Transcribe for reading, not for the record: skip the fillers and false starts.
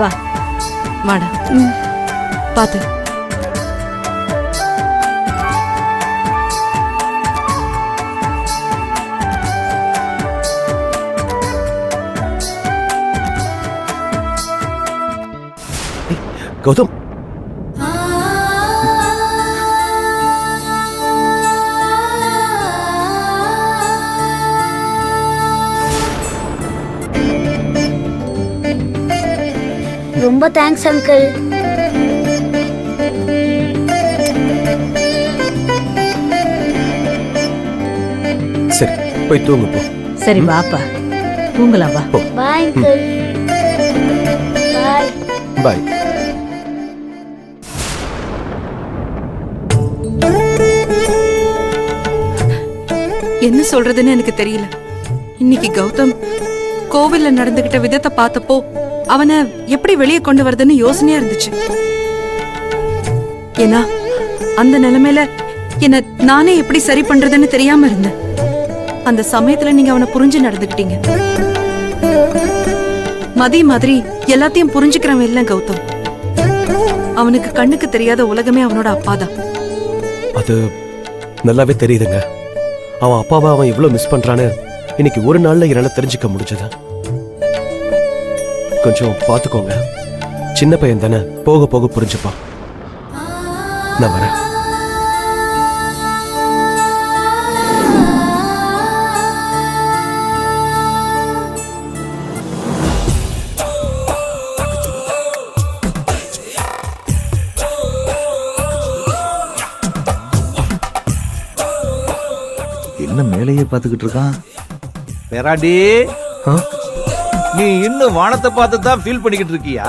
வா வாடா பாத்து. கௌதம், ரொம்ப தேங்க்ஸ் அங்கிள். சரி போய் தூங்கு போ. சரி வாப்பா தூங்கலாம் வா. Bye uncle. பாய். பாய். என்ன சொல்றதுன்னு எனக்கு தெரியல. இன்னைக்கு கௌதம் கோவில்ல நடந்துகிட்ட விதத்தை பார்த்தப்போ அவனை எப்படி வெளியே கொண்டு வரதுன்னு யோசனையா இருந்துச்சு. ஏன்னா அந்த நிலைமையில என்ன நானே எப்படி சரி பண்றதுன்னு தெரியாம இருந்தேன். அந்த சமயத்துல நீங்க அவனை புரிஞ்சு நடந்துக்கிட்டீங்க. மதி மாதிரி எல்லாத்தையும் புரிஞ்சுக்கிறவன் இல்ல கௌதம். அவனுக்கு கண்ணுக்கு தெரியாத உலகமே அவனோட அப்பாதான். அது நல்லாவே தெரியுதுங்க. அவன் அப்பாவை அவன் இவ்வளவு மிஸ் பண்றான்னு இன்னைக்கு ஒரு நாள்ல என்னால தெரிஞ்சுக்க முடிஞ்சது. கொஞ்சம் பாத்துக்கோங்க. சின்ன பையன் தானே, போக போக புரிஞ்சுப்பான். நான் வரேன். என்ன மேலேயே பார்த்துக்கிட்டு இருக்கான்? பெராடி, ஆ? நீ இன்னும் வானத்தை பார்த்து தான் ஃபீல் பண்ணிக்கிட்டு இருக்கியா?